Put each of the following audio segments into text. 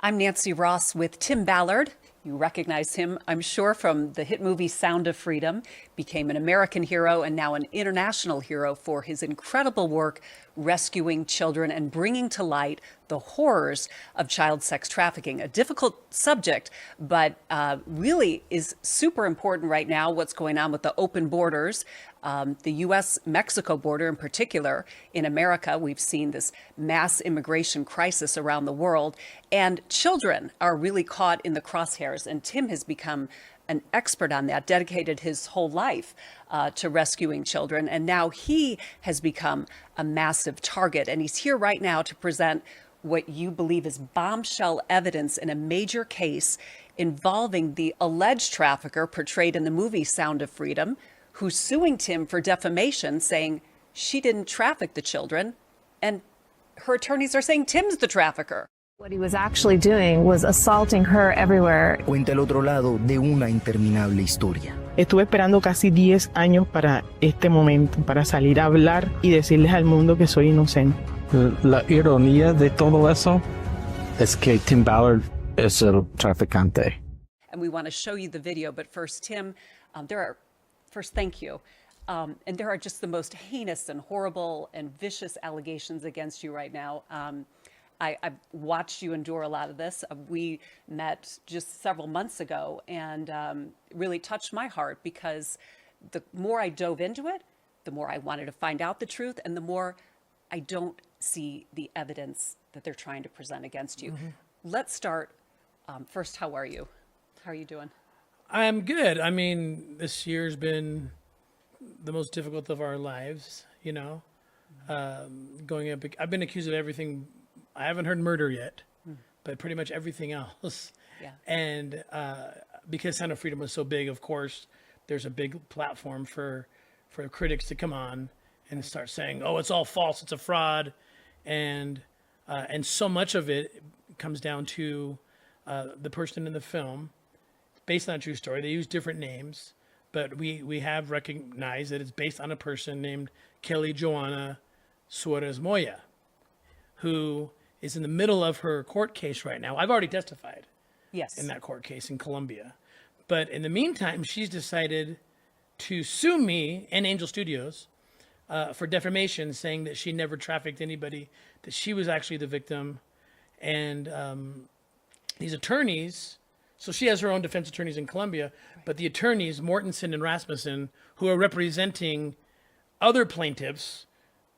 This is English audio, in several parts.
I'm Nancy Ross with Tim Ballard. You recognize him, I'm sure, from the hit movie Sound of Freedom, became an American hero and now an international hero for his incredible work rescuing children and bringing to light the horrors of child sex trafficking. A difficult subject, but really is super important right now, what's going on with the open borders, the U.S.-Mexico border in particular. In America, we've seen this mass immigration crisis around the world, and children are really caught in the crosshairs, and Tim has become an expert on that, dedicated his whole life to rescuing children, and now he has become a massive target, and he's here right now to present what you believe is bombshell evidence in a major case involving the alleged trafficker portrayed in the movie Sound of Freedom, who's suing Tim for defamation, saying she didn't traffic the children, and her attorneys are saying Tim's the trafficker. What he was actually doing was assaulting her everywhere. Cuenta el otro lado de una interminable historia. Estuve esperando casi 10 años para este momento, para salir a hablar y decirles al mundo que soy inocente. La ironía de todo eso es que Tim Ballard es el traficante. And we want to show you the video, but first, Tim, thank you. And there are just the most heinous and horrible and vicious allegations against you right now. I've watched you endure a lot of this. We met just several months ago and really touched my heart because the more I dove into it, the more I wanted to find out the truth and the more I don't see the evidence that they're trying to present against you. Mm-hmm. Let's start. First, how are you? How are you doing? I'm good. I mean, this year's been the most difficult of our lives, you know. Going up, I've been accused of everything. I haven't heard murder yet, but pretty much everything else. Yeah. And because Sound of Freedom was so big, of course, there's a big platform for critics to come on and start saying, "Oh, it's all false. It's a fraud," and so much of it comes down to the person in the film, based on a true story. They use different names, but we have recognized that it's based on a person named Joanna Suarez Moya, who is in the middle of her court case right now. I've already testified in that court case in Colombia. But in the meantime, she's decided to sue me and Angel Studios for defamation, saying that she never trafficked anybody, that she was actually the victim. And these attorneys, so she has her own defense attorneys in Colombia, but the attorneys, Mortensen and Rasmussen, who are representing other plaintiffs,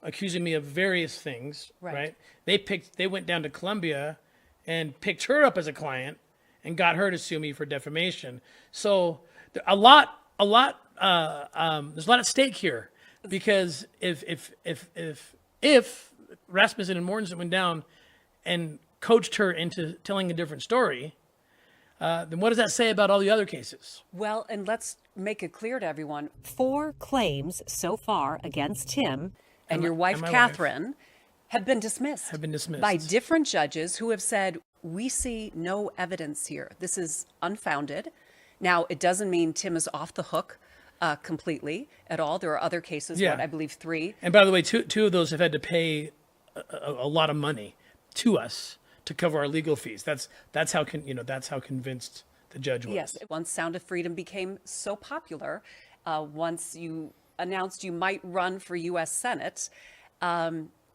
accusing me of various things, right? They went down to Colombia and picked her up as a client and got her to sue me for defamation. So there's a lot at stake here, because if Rasmussen and Mortensen went down and coached her into telling a different story, then what does that say about all the other cases? Well, and let's make it clear to everyone, 4 claims so far against Tim and your wife, Catherine, have been dismissed. By different judges who have said, we see no evidence here. This is unfounded. Now, it doesn't mean Tim is off the hook completely at all. There are other cases, I believe 3. And by the way, two of those have had to pay a lot of money to us to cover our legal fees. That's how convinced the judge was. Yes, once Sound of Freedom became so popular, once you announced you might run for U.S. Senate,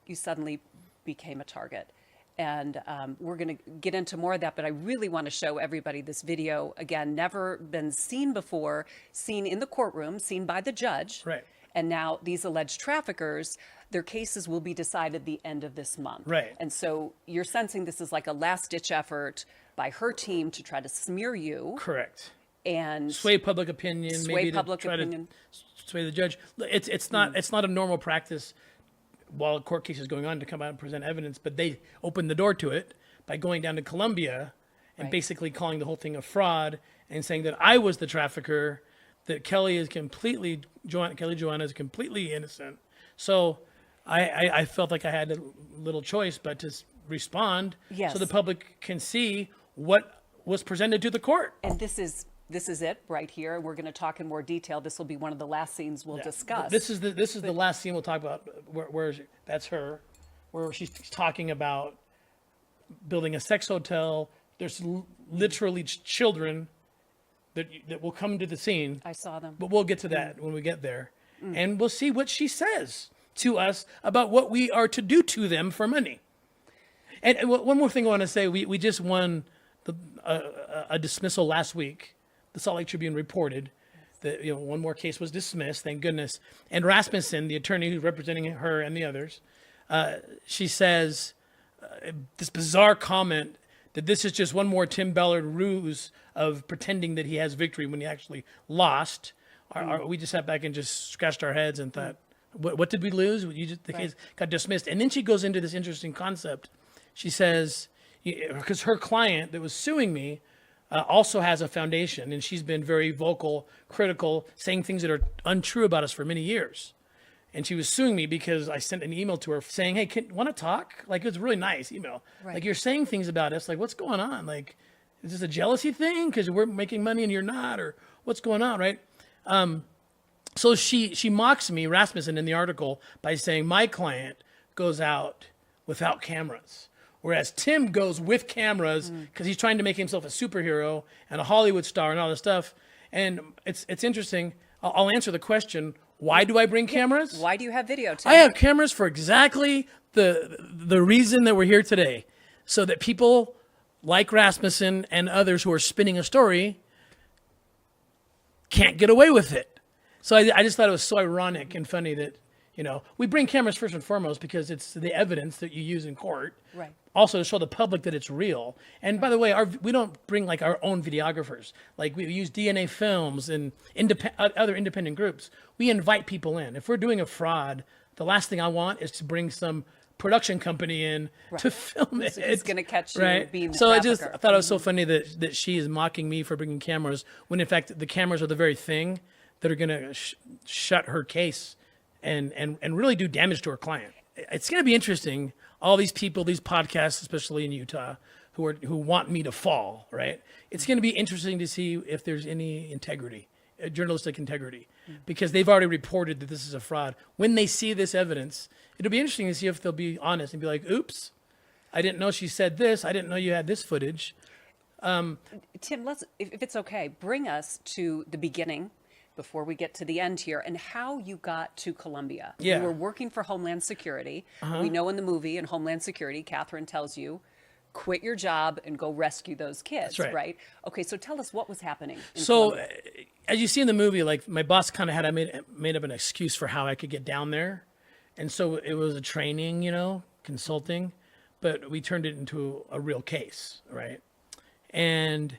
you suddenly became a target. And we're going to get into more of that, but I really want to show everybody this video. Again, never been seen before, seen in the courtroom, seen by the judge. Right. And now these alleged traffickers, their cases will be decided the end of this month. Right. And so you're sensing this is like a last-ditch effort by her team to try to smear you. Correct. And sway public opinion, sway public opinion. To sway the judge. It's not a normal practice while a court case is going on to come out and present evidence, but they opened the door to it by going down to Colombia and basically calling the whole thing a fraud and saying that I was the trafficker, that Joanna is completely innocent. So I felt like I had a little choice but to respond so the public can see what was presented to the court. And this is it right here. We're going to talk in more detail. This will be one of the last scenes we'll discuss. This is the last scene we'll talk about. Where that's her, where she's talking about building a sex hotel, there's literally children that will come to the scene. I saw them. But we'll get to that when we get there. And we'll see what she says to us about what we are to do to them for money. And one more thing I want to say, we just won a dismissal last week. The Salt Lake Tribune reported that one more case was dismissed, thank goodness. And Rasmussen, the attorney who's representing her and the others, she says this bizarre comment that this is just one more Tim Ballard ruse of pretending that he has victory when he actually lost. We just sat back and just scratched our heads and thought, what did we lose? The case got dismissed. And then she goes into this interesting concept. She says, because her client that was suing me also has a foundation, and she's been very vocal, critical, saying things that are untrue about us for many years. And she was suing me because I sent an email to her saying, hey, want to talk? Like, it was a really nice email. Right. Like, you're saying things about us. Like, what's going on? Like, is this a jealousy thing because we're making money and you're not? Or what's going on, right? So she mocks me, Rasmussen, in the article by saying my client goes out without cameras, whereas Tim goes with cameras because he's trying to make himself a superhero and a Hollywood star and all this stuff. And it's interesting. I'll answer the question. Why do I bring cameras? Why do you have video, Tim? I have cameras for exactly the reason that we're here today, so that people like Rasmussen and others who are spinning a story can't get away with it. So I just thought it was so ironic and funny that, we bring cameras first and foremost because it's the evidence that you use in court. Right. Also to show the public that it's real. And by the way, we don't bring like our own videographers. Like we use DNA Films and other independent groups. We invite people in. If we're doing a fraud, the last thing I want is to bring some production company in to film it. It's going to catch you right? being the So trafficker. I thought it was so funny that she is mocking me for bringing cameras when in fact the cameras are the very thing that are going to shut her case and really do damage to her client. It's going to be interesting. All these people, these podcasts, especially in Utah, who want me to fall, right? It's going to be interesting to see if there's any integrity, journalistic integrity, because they've already reported that this is a fraud. When they see this evidence, it'll be interesting to see if they'll be honest and be like, oops, I didn't know she said this. I didn't know you had this footage. Tim, if it's okay, bring us to the beginning before we get to the end here, and how you got to Colombia. Yeah. You were working for Homeland Security. We know in the movie, in Homeland Security, Catherine tells you, quit your job and go rescue those kids, That's right. Okay, so tell us what was happening in So, Colombia. as you see in the movie, like my boss kind of had made up an excuse for how I could get down there. And so it was a training, consulting, but we turned it into a real case, right? And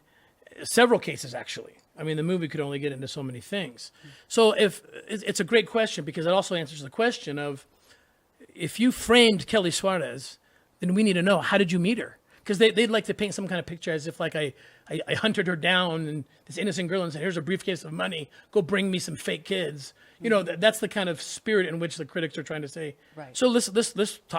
several cases, actually. I mean, the movie could only get into so many things. So it's a great question because it also answers the question of if you framed Kelly Suarez, then we need to know, how did you meet her? Because they'd like to paint some kind of picture as if like I hunted her down and this innocent girl and said, here's a briefcase of money, go bring me some fake kids. That's the kind of spirit in which the critics are trying to say. Right. So let's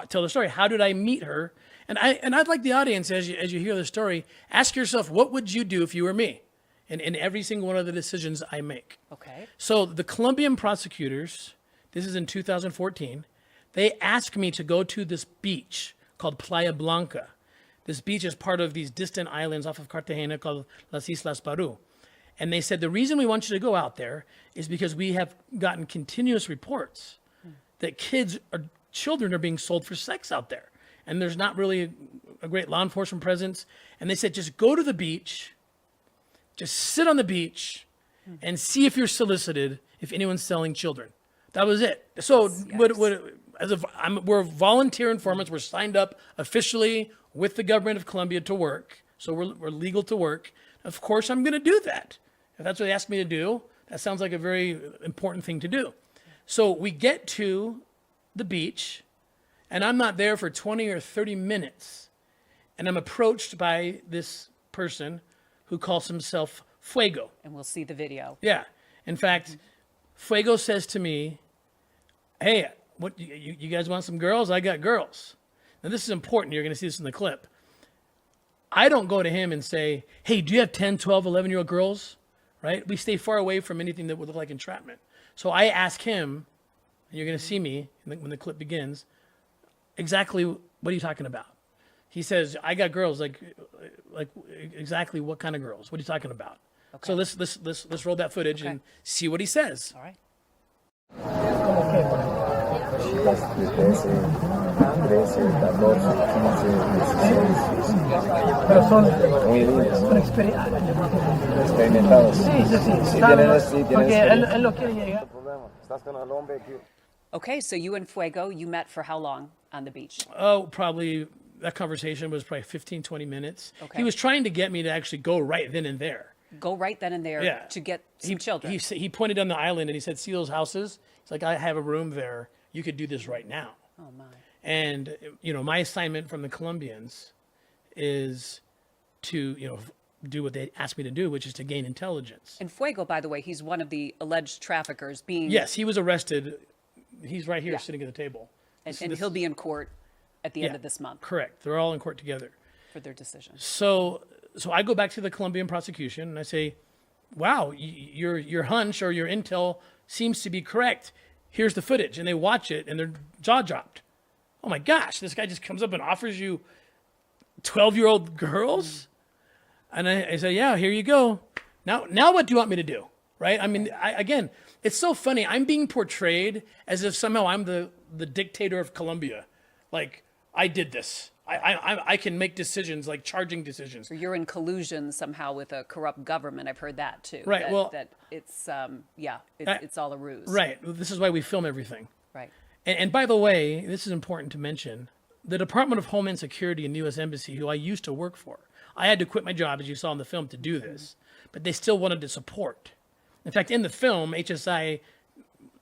tell the story. How did I meet her? And I'd like the audience, as you hear the story, ask yourself, what would you do if you were me? And in every single one of the decisions I make. Okay. So the Colombian prosecutors, this is in 2014, they asked me to go to this beach called Playa Blanca. This beach is part of these distant islands off of Cartagena called Las Islas Barú. And they said, the reason we want you to go out there is because we have gotten continuous reports that children are being sold for sex out there. And there's not really a great law enforcement presence. And they said, just go to the beach, just sit on the beach and see if you're solicited, if anyone's selling children. That was it. So we're volunteer informants. We're signed up officially with the government of Colombia to work. So we're legal to work. Of course, I'm going to do that. If that's what they asked me to do, that sounds like a very important thing to do. So we get to the beach, and I'm not there for 20 or 30 minutes. And I'm approached by this person who calls himself Fuego. And we'll see the video. Yeah. In fact, Fuego says to me, hey, what you guys want some girls? I got girls. Now, this is important. You're going to see this in the clip. I don't go to him and say, hey, do you have 10, 12, 11-year-old girls? Right? We stay far away from anything that would look like entrapment. So I ask him, and you're going to see me when the clip begins, exactly what are you talking about? He says, I got girls. Like, like exactly what kind of girls? What are you talking about? Okay. So let's roll that footage and see what he says. All right. Pero son experimentados. Sí, porque él lo quiere llegar. Okay, so you and Fuego, you met for how long on the beach? Oh, probably that conversation was probably 15, 20 minutes. Okay. He was trying to get me to actually go right then and there. Go right then and there to get some children. He pointed on the island and he said, see those houses? It's like, I have a room there. You could do this right now. Oh, my. And, my assignment from the Colombians is to, do what they asked me to do, which is to gain intelligence. And Fuego, by the way, he's one of the alleged traffickers being... Yes, he was arrested. He's right here sitting at the table. And he'll be in court at the end of this month. Correct. They're all in court together. For their decision. So I go back to the Colombian prosecution and I say, wow, your hunch or your intel seems to be correct. Here's the footage. And they watch it and their jaw dropped. Oh my gosh, this guy just comes up and offers you 12-year-old girls? And I say, yeah, here you go. Now what do you want me to do? Right? I mean, again, it's so funny. I'm being portrayed as if somehow I'm the dictator of Colombia. Like, I did this. I can make decisions, like charging decisions. Or you're in collusion somehow with a corrupt government. I've heard that too. Right. That it's it's all a ruse. Right. This is why we film everything. Right. And by the way, this is important to mention. The Department of Homeland Security and the U.S. Embassy, who I used to work for, I had to quit my job, as you saw in the film, to do this. But they still wanted to support. In fact, in the film, HSI,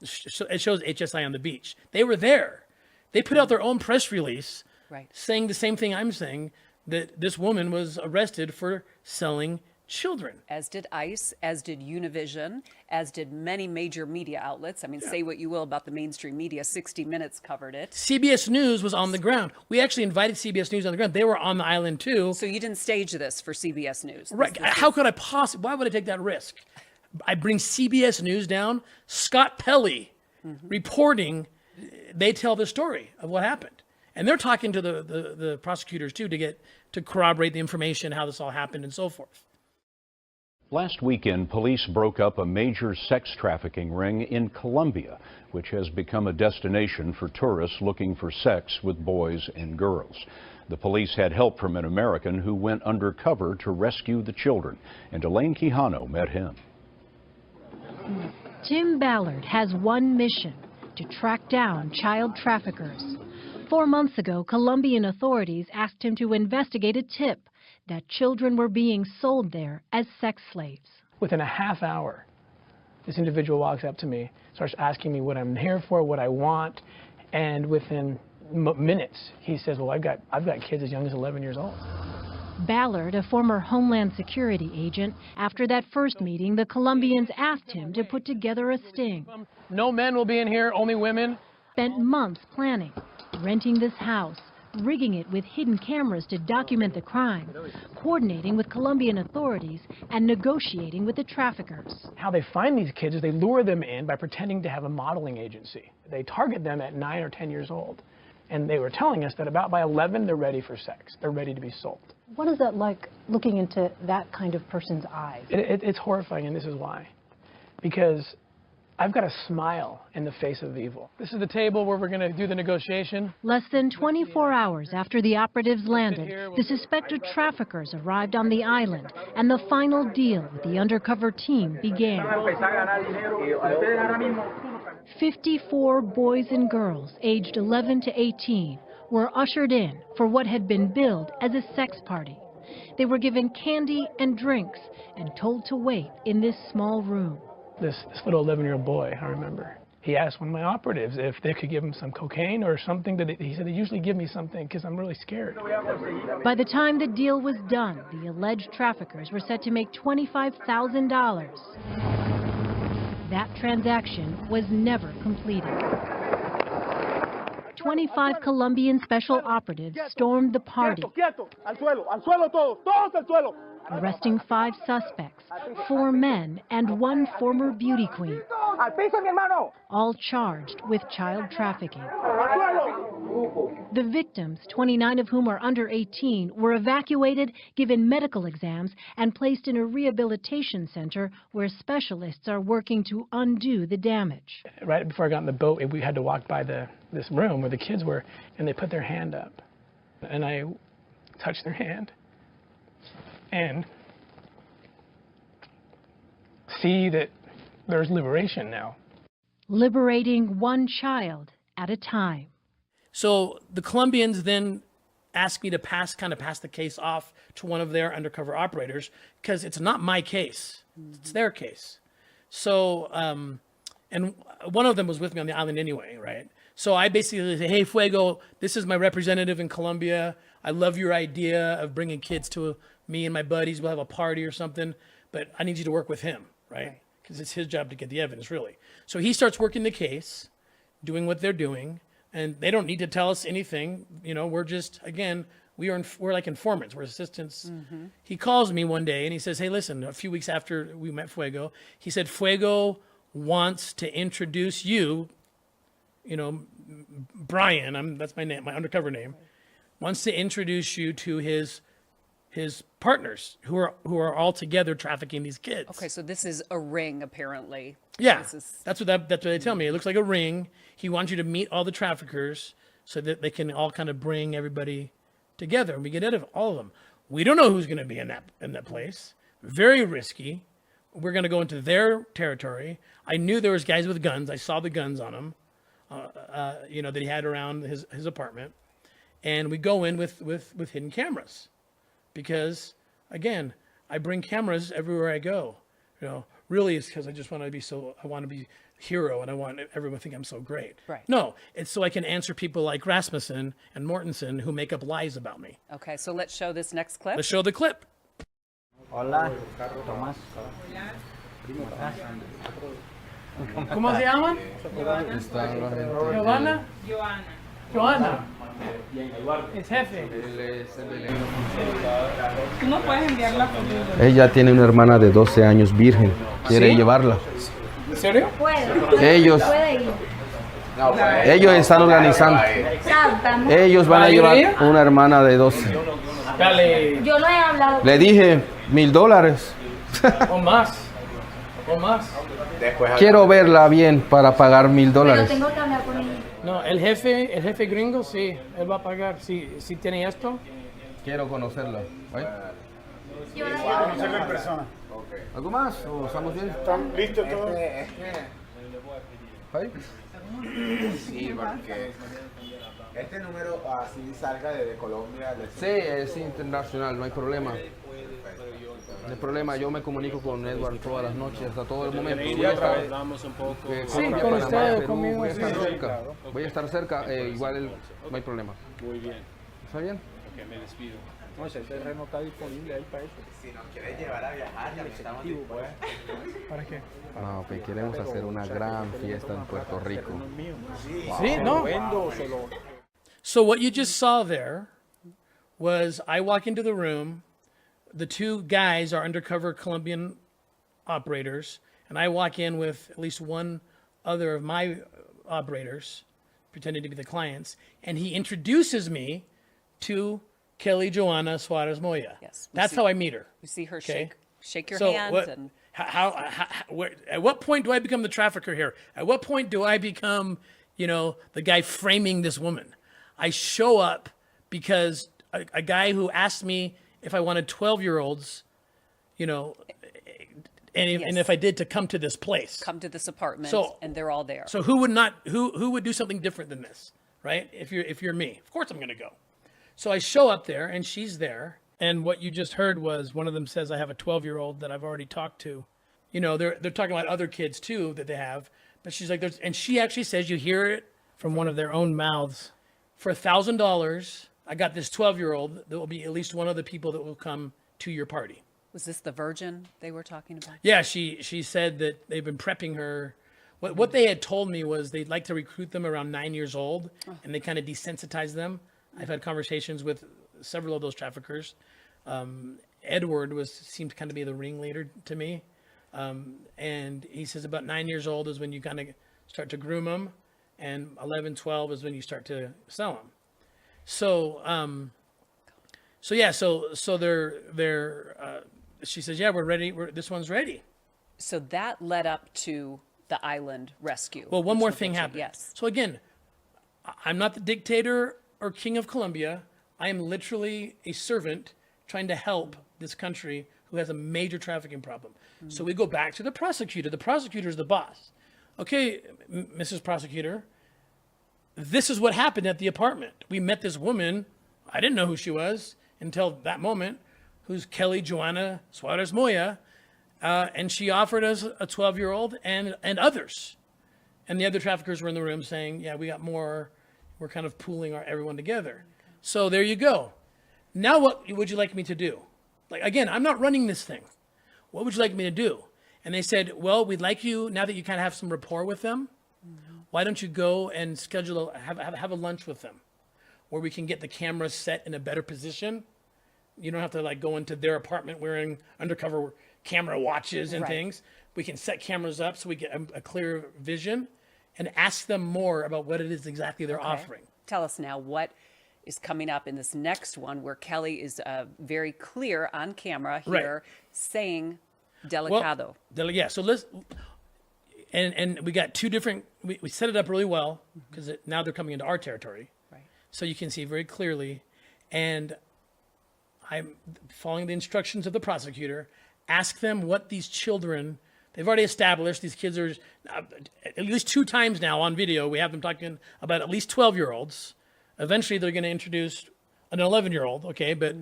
it shows HSI on the beach. They were there. They put out their own press release saying the same thing I'm saying, that this woman was arrested for selling children. As did ICE, as did Univision, as did many major media outlets. I mean, say what you will about the mainstream media. 60 Minutes covered it. CBS News was on the ground. We actually invited CBS News on the ground. They were on the island too. So you didn't stage this for CBS News? Right. How could I possibly, why would I take that risk? I bring CBS News down, Scott Pelley reporting, they tell the story of what happened. And they're talking to the prosecutors too to corroborate the information, how this all happened and so forth. Last weekend, police broke up a major sex trafficking ring in Colombia, which has become a destination for tourists looking for sex with boys and girls. The police had help from an American who went undercover to rescue the children, and Elaine Quijano met him. Tim Ballard has one mission: to track down child traffickers. 4 months ago, Colombian authorities asked him to investigate a tip that children were being sold there as sex slaves. Within a half hour, this individual walks up to me, starts asking me what I'm here for, what I want, and within minutes, he says, well, I've got kids as young as 11 years old. Ballard, a former Homeland Security agent, after that first meeting, the Colombians asked him to put together a sting. No men will be in here, only women. Spent months planning, renting this house, rigging it with hidden cameras to document the crime, coordinating with Colombian authorities, and negotiating with the traffickers. How they find these kids is they lure them in by pretending to have a modeling agency. They target them at 9 or 10 years old. And they were telling us that about by 11, they're ready for sex. They're ready to be sold. What is that like, looking into that kind of person's eyes? It's horrifying, and this is why. Because I've got a smile in the face of evil. This is the table where we're going to do the negotiation. Less than 24 hours after the operatives landed, the suspected traffickers arrived on the island, and the final deal with the undercover team began. 54 boys and girls aged 11 to 18 were ushered in for what had been billed as a sex party. They were given candy and drinks and told to wait in this small room. This little 11-year-old boy, I remember, he asked one of my operatives if they could give him some cocaine or something. He said, they usually give me something because I'm really scared. By the time the deal was done, the alleged traffickers were set to make $25,000. That transaction was never completed. 25 Colombian special operatives stormed the party, arresting 5 suspects, 4 men and 1 former beauty queen, all charged with child trafficking. The victims, 29 of whom are under 18, were evacuated, given medical exams, and placed in a rehabilitation center where specialists are working to undo the damage. Right before I got in the boat, we had to walk by this room where the kids were, and they put their hand up. And I touched their hand and see that there's liberation now. Liberating one child at a time. So the Colombians then asked me to pass the case off to one of their undercover operators because it's not my case. It's their case. So, and one of them was with me on the island anyway, right? So I basically say, hey, Fuego, this is my representative in Colombia. I love your idea of bringing kids to me and my buddies. We'll have a party or something, but I need you to work with him, right? Because it's his job to get the evidence, really. So he starts working the case, doing what they're doing, and they don't need to tell us anything. You know, we're just, again, we're like informants, we're assistants. He calls me one day and he says, hey, listen, a few weeks after we met Fuego, he said, Fuego wants to introduce you, you know, Brian, that's my name, my undercover name, wants to introduce you to his partners who are all together trafficking these kids. Okay, so this is a ring, apparently. Yeah, that's what they tell me. It looks like a ring. He wants you to meet all the traffickers so that they can all kind of bring everybody together, and we get rid of all of them. We don't know who's going to be in that place. Very risky. We're going to go into their territory. I knew there was guys with guns. I saw the guns on them, you know, that he had around his apartment, and we go in with hidden cameras. Because, again, I bring cameras everywhere I go. You know, really it's because I just want to be hero and I want everyone to think I'm so great. Right. No, it's so I can answer people like Rasmussen and Mortensen who make up lies about me. Okay, so let's show this next clip. Let's show the clip. Hola, Tomás. ¿Cómo se llaman? Giovanna? Joana. Es jefe. Tú no puedes enviar la foto. Ella tiene una hermana de 12 años virgen. Quiere llevarla. ¿En serio? Ellos están organizando. Ellos van a llevar una hermana de 12. Dale. Yo no he hablado. Le dije $1,000. O más. O más. Quiero verla bien para pagar $1,000. Pero tengo que hablar con ella. No, el jefe gringo, sí, él va a pagar. Si tiene esto. Quiero conocerla. Yo no Conocerla en persona. ¿Algo más? ¿O estamos bien? ¿Están listos todos? Sí, porque este número así salga desde Colombia. Sí, es internacional, no hay problema. No hay problema, yo me comunico con Edward todas las noches, hasta todo el momento. Hablamos un poco. Sí, con ustedes, conmigo. Voy a estar cerca. Voy a estar cerca, igual no hay problema. Muy bien. ¿Está bien? Ok, me despido. No, ese terreno está disponible ahí para eso. Si nos quieres llevar a viajar, ya estamos dispuestos. ¿Para qué? No, pues queremos hacer una gran fiesta en Puerto Rico. Sí, no. So what you just saw there was I walk into the room, the two guys are undercover Colombian operators, and I walk in with at least one other of my operators, pretending to be the clients, and he introduces me to Kelly Joanna Suarez Moya. Yes. That's how I meet her. We see her Okay? shake your So hand. what, And at what point do I become the trafficker here? At what point do I become, you know, the guy framing this woman? I show up because a guy who asked me if I wanted 12-year-olds, you know, and if I did, to come to this place. come to this apartment, So- and they're all there. So who would do something different than this, right? If you're me, of course I'm going to go. So I show up there and she's there. And what you just heard was one of them says, I have a 12-year-old that I've already talked to. You know, they're talking about other kids too that they have. But she's like, and she actually says, you hear it from one of their own mouths. For $1,000, I got this 12-year-old that will be at least one of the people that will come to your party. Was this the virgin they were talking about? Yeah, she said that they've been prepping her. What they had told me was they'd like to recruit them around 9 years old, and they kind of desensitize them. I've had conversations with several of those traffickers. Edward seemed kind of be the ringleader to me. And he says about 9 years old is when you kind of start to groom them, and 11, 12 is when you start to sell them. So she says, yeah, we're ready. This one's ready. So that led up to the island rescue. Well, one more thing happened. Yes. So again, I'm not the dictator or king of Colombia. I am literally a servant trying to help this country who has a major trafficking problem. So we go back to the prosecutor. The prosecutor is the boss. Okay, Mrs. Prosecutor, this is what happened at the apartment. We met this woman. I didn't know who she was until that moment, who's Kelly Joanna Suarez Moya. And she offered us a 12-year-old and others. And the other traffickers were in the room saying, yeah, we got more. We're kind of pooling everyone together. So there you go. Now what would you like me to do? Like, again, I'm not running this thing. What would you like me to do? And they said, well, we'd like you, now that you kind of have some rapport with them, why don't you go and schedule, have a lunch with them where we can get the cameras set in a better position. You don't have to like go into their apartment wearing undercover camera watches and things. We can set cameras up so we get a clear vision and ask them more about what it is exactly they're offering. Tell us now what is coming up in this next one where Kelly is very clear on camera here saying delicado. Well, yeah, so let's, and we got two different, we set it up really well because now they're coming into our territory. Right. So you can see very clearly. And I'm following the instructions of the prosecutor. Ask them what these children, they've already established these kids are at least 2 times now on video. We have them talking about at least 12-year-olds. Eventually they're going to introduce an 11-year-old. Okay. But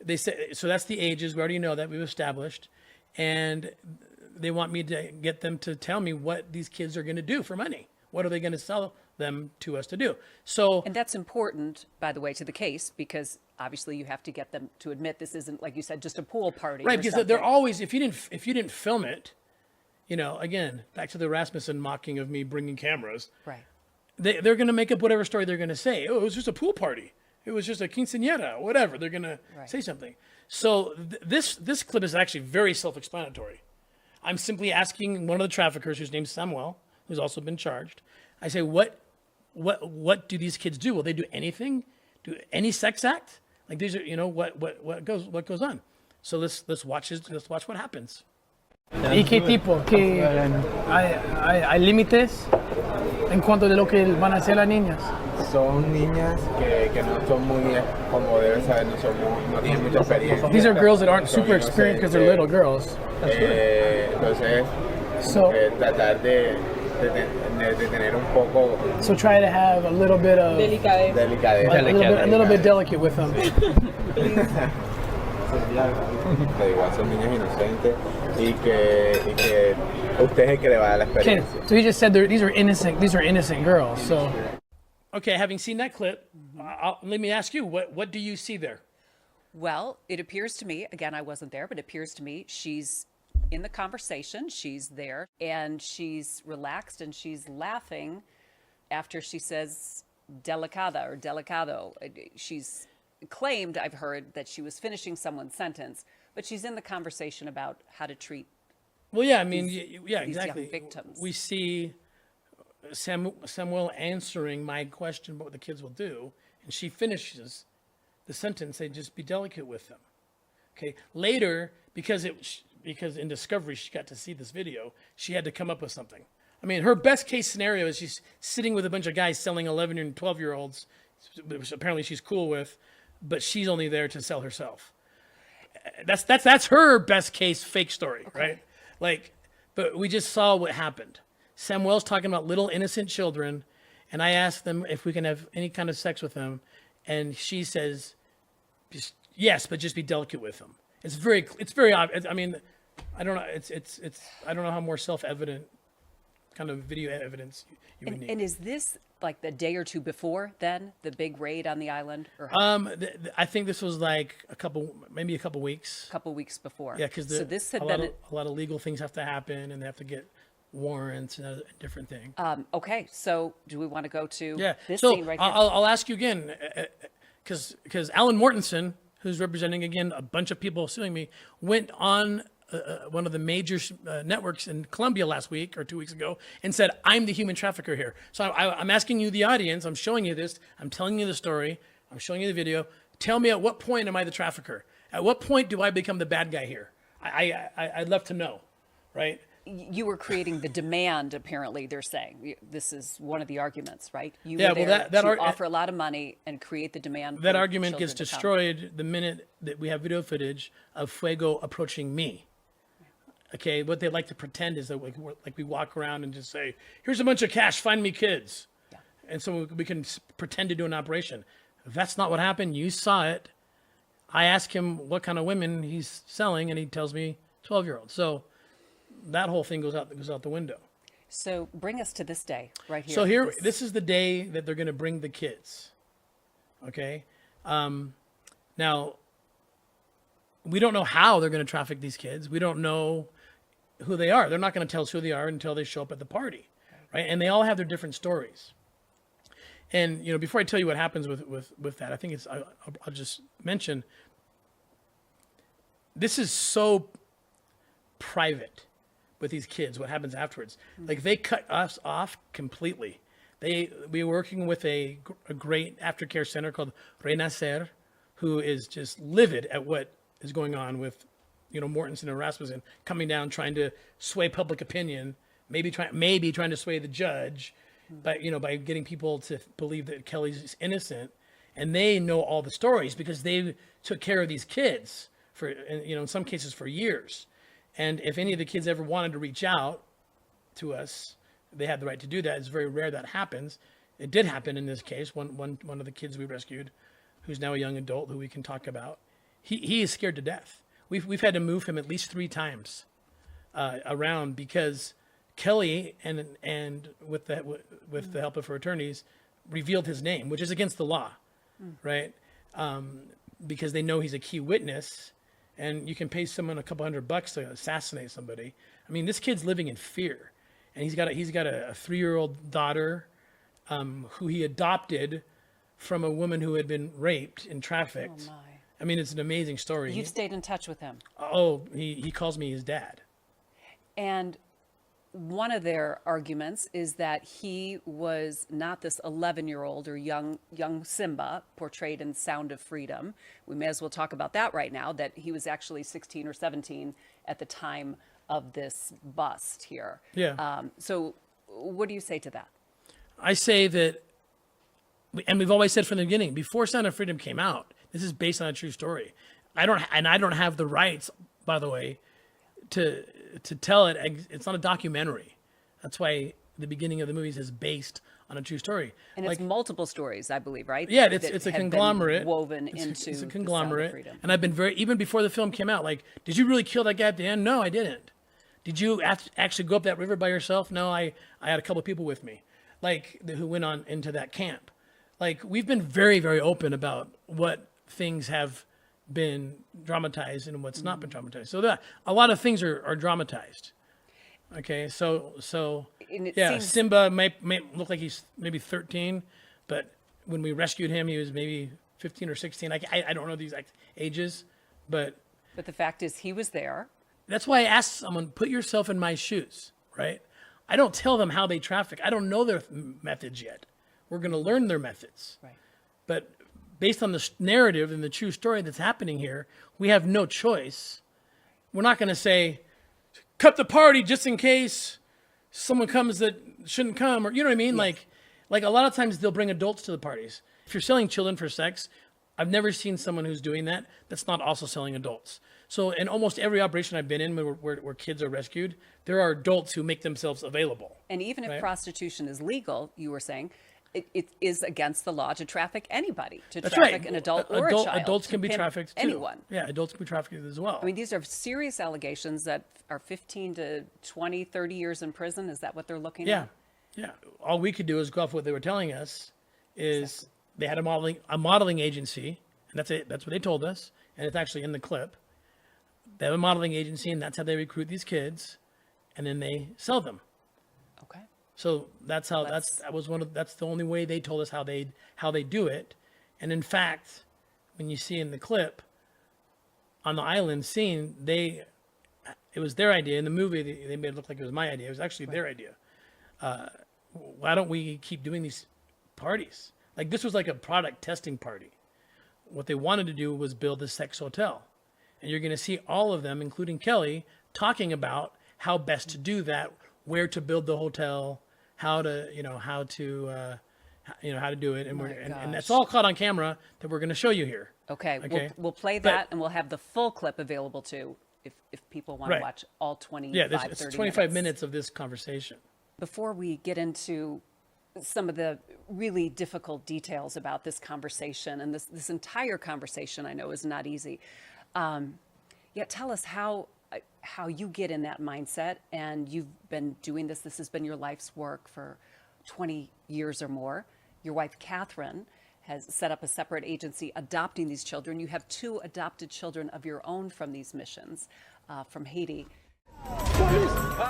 they say, so that's the ages. We already know that we've established. And they want me to get them to tell me what these kids are going to do for money. What are they going to sell them to us to do? So, and that's important, by the way, to the case, because obviously you have to get them to admit this isn't, like you said, just a pool party. Right, because they're always, if you didn't film it, you know, again, back to the Rasmussen mocking of me bringing cameras. Right. They're going to make up whatever story they're going to say. Oh, it was just a pool party. It was just a quinceañera, whatever. They're going to say something. So this clip is actually very self-explanatory. I'm simply asking one of the traffickers, whose name's Samuel, who's also been charged. I say, what do these kids do? Will they do anything? Do any sex act? Like these are, you know, what goes on? So let's watch what happens. ¿Y qué tipo? ¿Qué hay límites en cuanto de lo que van a hacer las niñas? Son niñas que no son muy, como deben saber, no tienen mucha experiencia. These are girls that aren't super experienced because they're little girls. Entonces, tratar de tener un poco. So try to have a little bit of delicadeza. A little bit delicate with them. Igual son niñas inocentes y que usted es el que le va a dar la experiencia. So he just said these are innocent girls. So. Okay, having seen that clip, let me ask you, what do you see there? Well, it appears to me, again, I wasn't there, but it appears to me she's in the conversation, she's there, and she's relaxed and she's laughing after she says delicada or delicado. She's claimed, I've heard, that she was finishing someone's sentence, but she's in the conversation about how to treat these young victims. We see Samuel answering my question about what the kids will do, and she finishes the sentence, say, just be delicate with them. Okay. Later, because in Discovery she got to see this video, she had to come up with something. I mean, her best case scenario is she's sitting with a bunch of guys selling 11 and 12-year-olds, which apparently she's cool with, but she's only there to sell herself. That's her best case fake story, right? Like, but we just saw what happened. Samuel's talking about little innocent children, and I asked them if we can have any kind of sex with them, and she says, yes, but just be delicate with them. It's very obvious. I mean, I don't know. I don't know how more self-evident kind of video evidence you would need. And is this like the day or two before then the big raid on the island? Or I think this was like maybe a couple weeks. A couple weeks before. Yeah, because so this had a lot of legal things have to happen, and they have to get warrants and a different thing. Okay, so do we want to go to this so scene right here? I'll ask you again, because Alan Mortensen, who's representing again a bunch of people suing me, went on one of the major networks in Colombia last week or 2 weeks ago and said, I'm the human trafficker here. So I'm asking you, the audience, I'm showing you this, I'm telling you the story. I'm showing you the video. Tell me at what point am I the trafficker? At what point do I become the bad guy here? I'd love to know, right? You were creating the demand, apparently, they're saying. This is one of the arguments, right? You Yeah, were well, there to offer a lot of money and create the demand. That for argument children gets to come. destroyed the minute that we have video footage of Fuego approaching me. Okay, what they like to pretend is that we walk around and just say, here's a bunch of cash, find me kids. Yeah. And so we can pretend to do an operation. That's not what happened. You saw it. I ask him what kind of women he's selling, and he tells me 12-year-olds. So that whole thing goes out the window. So bring us to this day right here. So here, this is the day that they're going to bring the kids. Okay. Now, we don't know how they're going to traffic these kids. We don't know who they are. They're not going to tell us who they are until they show up at the party, right? And they all have their different stories. And you know, before I tell you what happens with that, I think I'll just mention this is so private with these kids. What happens afterwards? Like they cut us off completely. We were working with a great aftercare center called Renacer, who is just livid at what is going on with, you know, Mortensen and Rasmussen coming down, trying to sway public opinion, maybe trying to sway the judge, but you know, by getting people to believe that Kelly's innocent. And they know all the stories because they took care of these kids for, you know, in some cases for years. And if any of the kids ever wanted to reach out to us, they had the right to do that. It's very rare that happens. It did happen in this case. One of the kids we rescued, who's now a young adult, who we can talk about, he is scared to death. We've had to move him at least 3 times around because Kelly and with the help of her attorneys revealed his name, which is against the law, right? Because they know he's a key witness, and you can pay someone a couple $100 to assassinate somebody. I mean, this kid's living in fear, and he's got a 3-year-old daughter who he adopted from a woman who had been raped and trafficked. Oh my. I mean, it's an amazing story. You've stayed in touch with him. Oh, he calls me his dad. And one of their arguments is that he was not this 11-year-old or young Simba portrayed in Sound of Freedom. We may as well talk about that right now, that he was actually 16 or 17 at the time of this bust here. Yeah. So what do you say to that? I say that, and we've always said from the beginning, before Sound of Freedom came out, this is based on a true story. I don't have the rights, by the way, to tell it. It's not a documentary. That's why the beginning of the movie is based on a true story. And it's multiple stories, I believe, right? Yeah, it's a conglomerate. Woven into it's a conglomerate. The Sound of Freedom. And I've been even before the film came out, like, did you really kill that guy at the end? No, I didn't. Did you actually go up that river by yourself? No, I had a couple of people with me, like, who went on into that camp. Like, we've been very, very open about what things have been dramatized and what's not been dramatized. So that a lot of things are dramatized. Okay, so yeah, seems... Simba may look like he's maybe 13, but when we rescued him, he was maybe 15 or 16. I don't know the exact ages, but the fact is he was there. That's why I asked someone, put yourself in my shoes, right? I don't tell them how they traffic. I don't know their methods yet. We're going to learn their methods. Right. But based on the narrative and the true story that's happening here, we have no choice. We're not going to say, cut the party just in case someone comes that shouldn't come, or you know what I mean? Yes. Like a lot of times they'll bring adults to the parties. If you're selling children for sex, I've never seen someone who's doing that that's not also selling adults. So in almost every operation I've been in where kids are rescued, there are adults who make themselves available. And even if prostitution is legal, you were saying, it is against the law to traffic anybody, to That's traffic right. an adult or a child. Adults can be trafficked too. Anyone. Yeah, adults can be trafficked as well. I mean, these are serious allegations that are 15 to 20, 30 years in prison. Is that what they're looking at? Yeah. All we could do is go off what they were telling us is they had a modeling agency, and that's it. That's what they told us, and it's actually in the clip. They have a modeling agency, and that's how they recruit these kids, and then they sell them. Okay. So that's how that's the only way they told us how they do it. And in fact, when you see in the clip on the island scene, it was their idea. In the movie, they made it look like it was my idea. It was actually their idea. Why don't we keep doing these parties? Like, this was like a product testing party. what they wanted to do was build a sex hotel. And you're going to see all of them, including Kelly, talking about how best to do that, where to build the hotel, how to do it. And that's all caught on camera that we're going to show you here. Okay. We'll play that, and we'll have the full clip available too, if people want to watch all 25, 30 it's 25 minutes of this conversation. Before we get into some of the really difficult details about this conversation, and this entire conversation I know is not easy. Tell us how you get in that mindset, and you've been doing this. This has been your life's work for 20 years or more. Your wife, Catherine, has set up a separate agency adopting these children. You have 2 adopted children of your own from these missions from Haiti.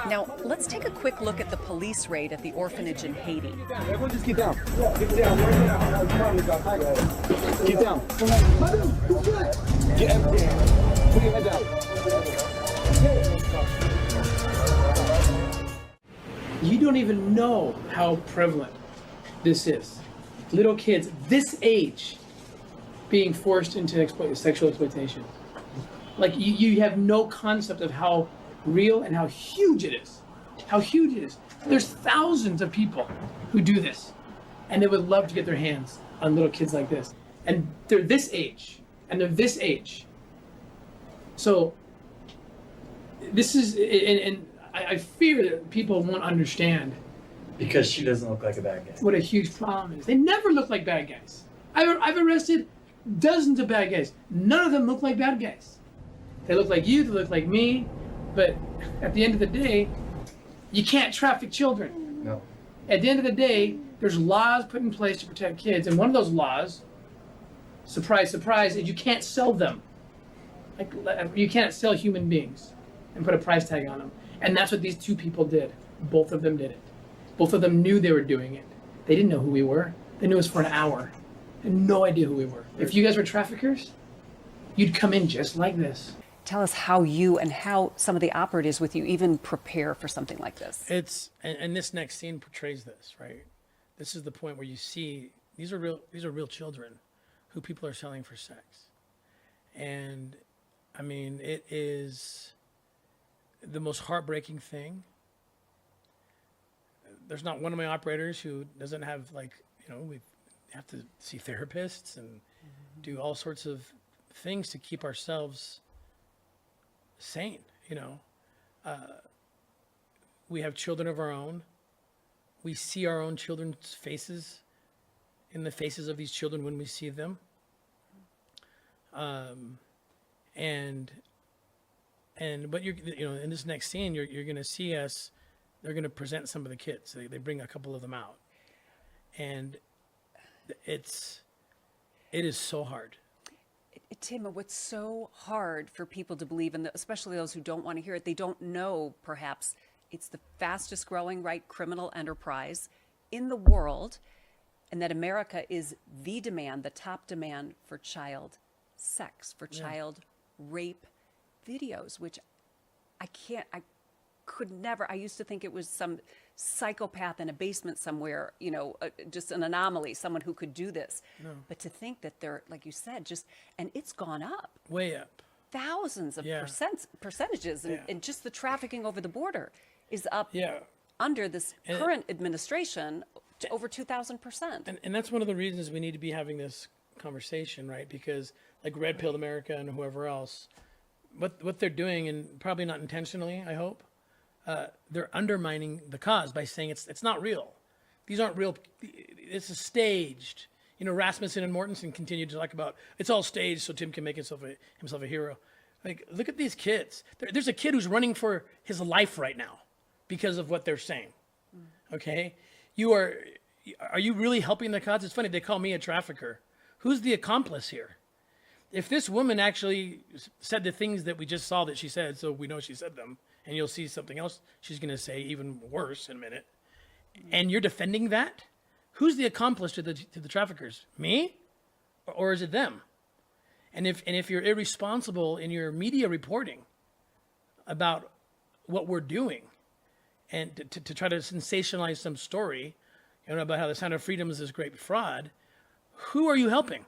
Now, let's take a quick look at the police raid at the orphanage in Haiti. Everyone just get down. Get down. Get down. Get down. Put your head down. You don't even know how prevalent this is. Little kids this age being forced into sexual exploitation. Like you have no concept of how real and how huge it is. How huge it is. There's thousands of people who do this, and they would love to get their hands on little kids like this. And they're this age, and they're this age. So this is, and I fear that people won't understand. Because she doesn't look like a bad guy. What a huge problem is. They never look like bad guys. I've arrested dozens of bad guys. None of them look like bad guys. They look like you, they look like me, but at the end of the day, you can't traffic children. No. At the end of the day, there's laws put in place to protect kids, and one of those laws, surprise, surprise, is you can't sell them. Like, you can't sell human beings and put a price tag on them. And that's what these 2 people did. Both of them did it. Both of them knew they were doing it. They didn't know who we were. They knew us for an hour. They had no idea who we were. If you guys were traffickers, you'd come in just like this. Tell us how you and how some of the operatives with you even prepare for something like this. And this next scene portrays this, right? This is the point where you see these are real children who people are selling for sex. And I mean, it is the most heartbreaking thing. There's not one of my operators who doesn't have, like, we have to see therapists and do all sorts of things to keep ourselves sane, We have children of our own. We see our own children's faces in the faces of these children when we see them. But in this next scene, you're going to see us. They're going to present some of the kids. They bring a couple of them out, and it is so hard. Tim, what's so hard for people to believe, and especially those who don't want to hear it, they don't know perhaps it's the fastest growing criminal enterprise in the world, and that America is the top demand for child sex, for child rape videos, which I could never. I used to think it was some psychopath in a basement somewhere, just an anomaly, someone who could do this. No. But to think that they're, like you said, and it's gone up. Way up. Thousands of percentages, and just the trafficking over the border is up under this current administration to over 2,000%. And that's one of the reasons we need to be having this conversation, right? Because like Red Pilled America and whoever else, what they're doing, and probably not intentionally, I hope, they're undermining the cause by saying it's not real. These aren't real. This is staged. Rasmussen and Mortensen continue to talk about it's all staged so Tim can make himself a hero. Like, look at these kids. There's a kid who's running for his life right now because of what they're saying. Okay, are you really helping the cause? It's funny, they call me a trafficker. Who's the accomplice here? If this woman actually said the things that we just saw that she said, so we know she said them, and you'll see something else she's going to say even worse in a minute, and you're defending that, who's the accomplice to the traffickers? Me, or is it them? And if you're irresponsible in your media reporting about what we're doing, and to try to sensationalize some story, about how the Sound of Freedom is this great fraud, who are you helping?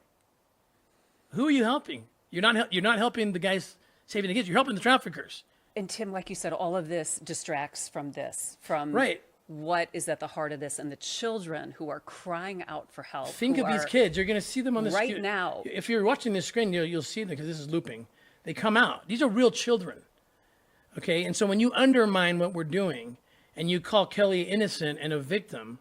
who are you helping? You're not helping the guys saving the kids. You're helping the traffickers. And Tim, like you said, all of this distracts from from right. What is at the heart of this, and the children who are crying out for help. Think of these kids. You're going to see them on the right screen. now. If you're watching this screen, you'll see them because this is looping. They come out. These are real children. Okay, and so when you undermine what we're doing, and you call Kelly innocent and a victim,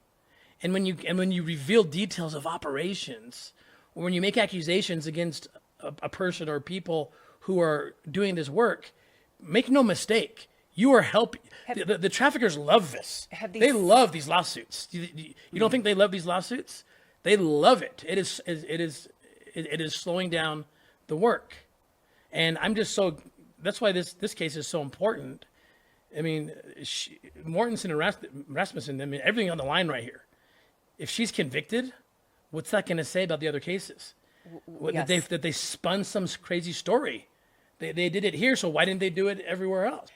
and when you reveal details of operations, or when you make accusations against a person or people who are doing this work, make no mistake, you are helping. The traffickers love this. They love these lawsuits. You don't think they love these lawsuits? They love it. It is slowing down the work, and I'm just so. That's why this case is so important. I mean, Mortensen and Rasmussen. I mean, everything on the line right here. If she's convicted, what's that going to say about the other cases? Yes. That they spun some crazy story. They did it here, so why didn't they do it everywhere else?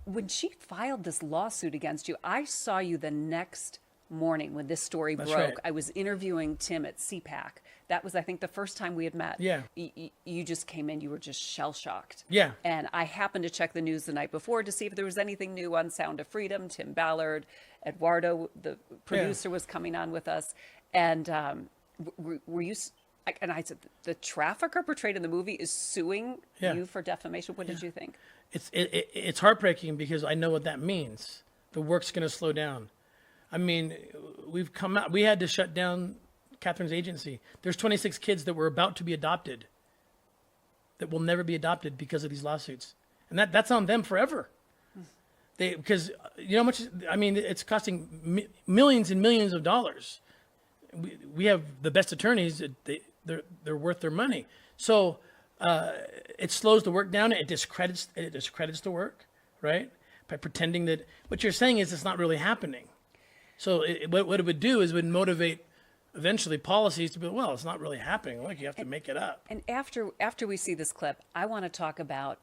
When she filed this lawsuit against you, I saw you the next morning when this story broke. Right. I was interviewing Tim at CPAC. That was, I think, the first time we had met. Yeah. You just came in, you were just shell-shocked. Yeah. And I happened to check the news the night before to see if there was anything new on Sound of Freedom. Tim Ballard, Eduardo, the producer, was coming on with us. And were you... And I said, the trafficker portrayed in the movie is suing you for defamation. What did you think? It's heartbreaking because I know what that means. The work's going to slow down. I mean, we've come out. We had to shut down Catherine's agency. There's 26 kids that were about to be adopted that will never be adopted because of these lawsuits, and that's on them forever. Because you know how much? I mean, it's costing millions and millions of dollars. We have the best attorneys. They're worth their money. So it slows the work down. It discredits the work, right? By pretending that what you're saying is it's not really happening. So what it would do is it would motivate eventually policies to be, well, it's not really happening. Look, you have to make it up. And after we see this clip, I want to talk about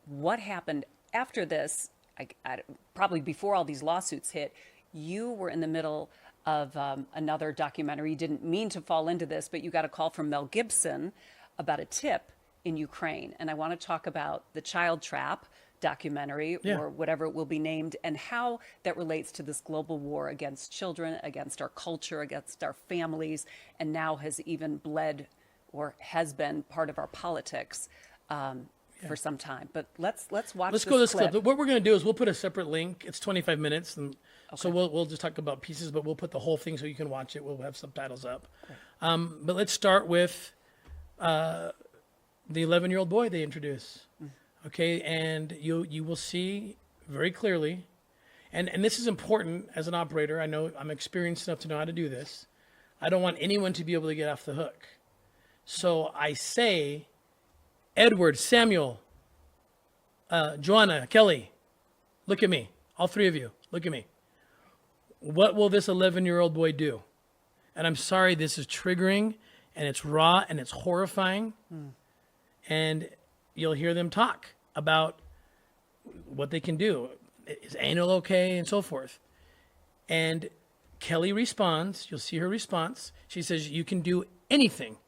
what happened after this. Probably before all these lawsuits hit, you were in the middle of another documentary. You didn't mean to fall into this, but you got a call from Mel Gibson about a tip in Ukraine. And I want to talk about the Child Trap documentary, or whatever it will be named, and how that relates to this global war against children, against our culture, against our families, and now has even bled or has been part of our politics for some time. But let's watch Let's this go this clip. clip. What we're going to do is we'll put a separate link. It's 25 minutes, and so we'll just talk about pieces, but we'll put the whole thing so you can watch it. We'll have subtitles up. But let's start with the 11-year-old boy they introduce. Okay, and you will see very clearly, and this is important as an operator. I know I'm experienced enough to know how to do this. I don't want anyone to be able to get off the hook. So I say, Edward, Samuel, Joanna, Kelly, look at me. All three of you, look at me. What will this 11-year-old boy do? And I'm sorry, this is triggering, and it's raw, and it's horrifying. And you'll hear them talk about what they can do. Is anal okay? And so forth. And Kelly responds. You'll see her response. She says, you can do anything.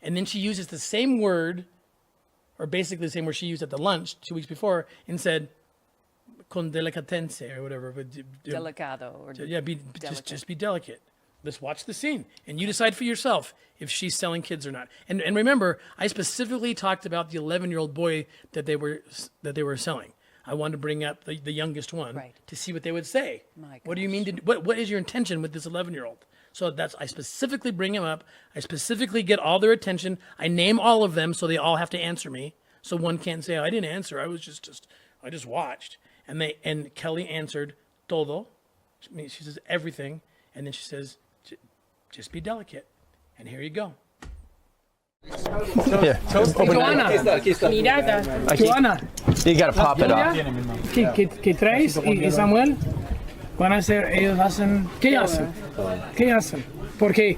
And then she uses the same word, or basically the same word she used at the lunch 2 weeks before, and said, con delicatencia, or whatever. Delicado. Or just be delicate. Let's watch the scene, and you decide for yourself if she's selling kids or not. And remember, I specifically talked about the 11-year-old boy that they were selling. I wanted to bring up the youngest one to see what they would say. What do you mean? What is your intention with this 11-year-old? So I specifically bring him up. I specifically get all their attention. I name all of them, so they all have to answer me. So one can't say, oh, I didn't answer. I was I just watched. And Kelly answered todo. She says everything, and then she says, just be delicate. And here you go. Here. Joanna, mirada. Joanna. You gotta pop it off. ¿Qué traes? Y Samuel van a hacer, ellos hacen, ¿qué hacen? ¿Qué hacen? Porque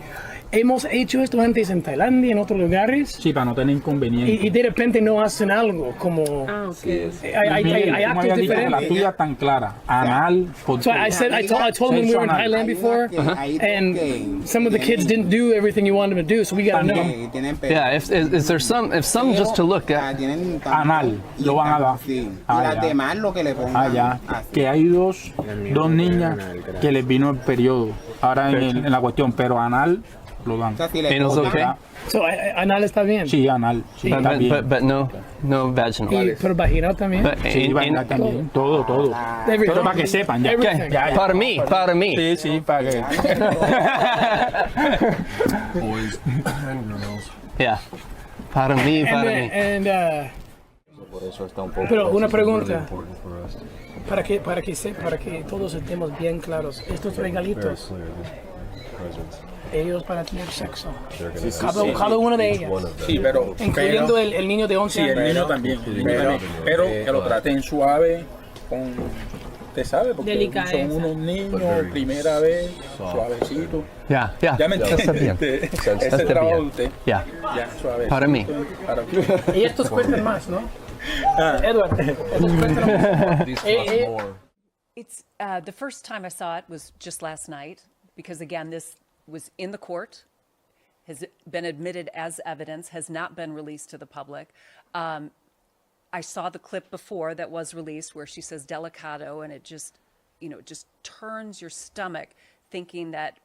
hemos hecho esto antes en Tailandia, en otros lugares. Sí, para no tener inconvenientes. Y de repente no hacen algo como... hay actos diferentes. La tuya tan clara. Anal. So I told them we were in Thailand before, and some of the kids didn't do everything you wanted them to do, so we gotta know. Yeah, if there's some just to look at. Anal, lo van a dar. Ya. Que hay dos niñas que les vino el periodo. Ahora en la cuestión, pero anal lo dan. Anal's okay? So anal está bien. Sí, anal. Sí, está bien. But no vaginal. Pero vaginal también. Sí, vaginal también. Todo. Todo para que sepan. Ya. Ya. Para mí. Sí, para que. Yeah. Para mí. Pero una pregunta. Para que todos estemos bien claros. Estos regalitos, ellos para tener sexo. Cada uno de ellas. Sí, pero incluyendo el niño de 11 años. Sí, el niño también. Pero que lo traten suave, con... Usted sabe, porque son unos niños, primera vez, suavecito. Ya me entiende. Ese trabajo de usted. Ya, suave. Para mí. Y estos cuestan más, ¿no? Edward, It's the first time I saw it was just last night, because again, this was in the court, has been admitted as evidence, has not been released to the public. I saw the clip before that was released where she says delicado, and it just, it just turns your stomach thinking that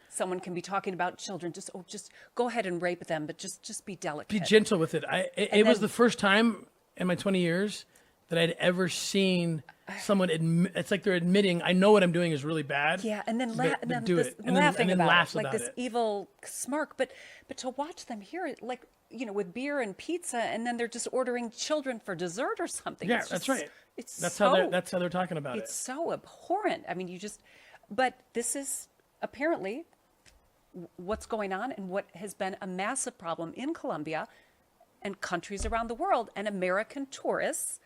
someone can be talking about children. Just go ahead and rape them, but just be delicate. Be gentle with it. It was the first time in my 20 years that I'd ever seen someone admit, it's like they're admitting, I know what I'm doing is really bad. Yeah, and then do it. And laughing then about laughs it, like about this it. evil smirk. But to watch them here, like, with beer and pizza, and then they're just ordering children for dessert or something. Yeah, it's that's just, right. That's how they're talking about it. It's so abhorrent. I mean, but this is apparently what's going on and what has been a massive problem in Colombia and countries around the world, and American tourists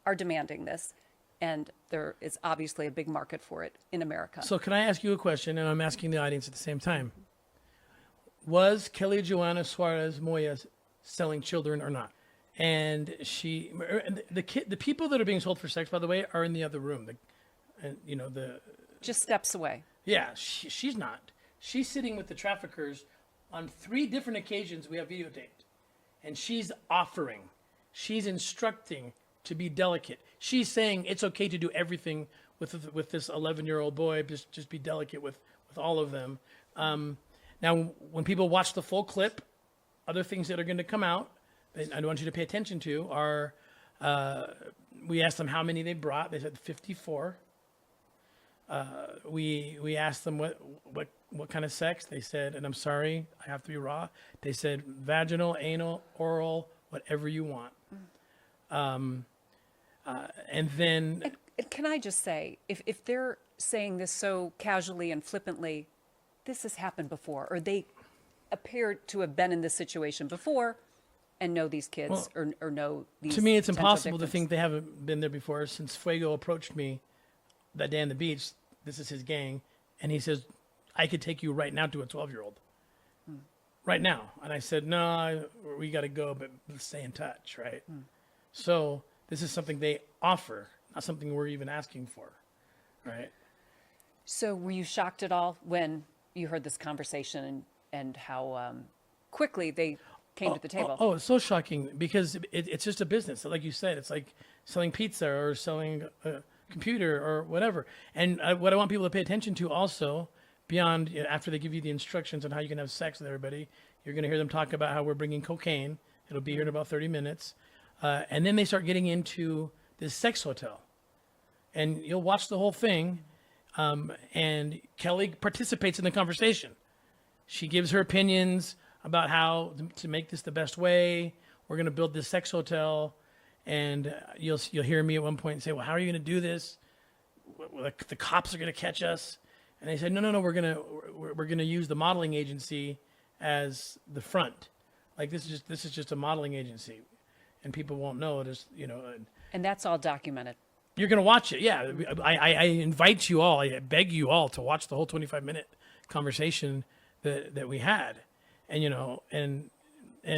are demanding this, and there is obviously a big market for it in America. So can I ask you a question, and I'm asking the audience at the same time? Was Kelly Joanna Suarez Moya selling children or not? And the people that are being sold for sex, by the way, are in the other room. Just steps away. Yeah, she's not. She's sitting with the traffickers on 3 different occasions we have videotaped. And she's offering, she's instructing to be delicate. She's saying it's okay to do everything with this 11-year-old boy, just be delicate with all of them. Now, when people watch the full clip, other things that are going to come out that I want you to pay attention to are, we asked them how many they brought. They said 54. We asked them what kind of sex. They said, and I'm sorry, I have to be raw. They said vaginal, anal, oral, whatever you want. And then... And can I just say, if they're saying this so casually and flippantly, this has happened before, or they appear to have been in this situation before and know these kids, or know these. To me, it's impossible victims. to think they haven't been there before. Since Fuego approached me that day on the beach, this is his gang, and he says, I could take you right now to a 12-year-old. Right now. And I said, no, we got to go, but let's stay in touch, right? So this is something they offer, not something we're even asking for, right? So were you shocked at all when you heard this conversation and how quickly they came to the table? Oh, it's so shocking because it's just a business. Like you said, it's like selling pizza or selling a computer or whatever. And what I want people to pay attention to also, beyond, after they give you the instructions on how you can have sex with everybody, you're going to hear them talk about how we're bringing cocaine. It'll be here in about 30 minutes. And then they start getting into this sex hotel. And you'll watch the whole thing. And Kelly participates in the conversation. She gives her opinions about how to make this the best way. We're going to build this sex hotel. And you'll hear me at one point say, well, how are you going to do this? The cops are going to catch us. And they said, no, we're going to use the modeling agency as the front. Like this is just a modeling agency, and people won't know. And that's all documented. You're going to watch it, yeah. I invite you all, I beg you all to watch the whole 25-minute conversation that we had. and you know, and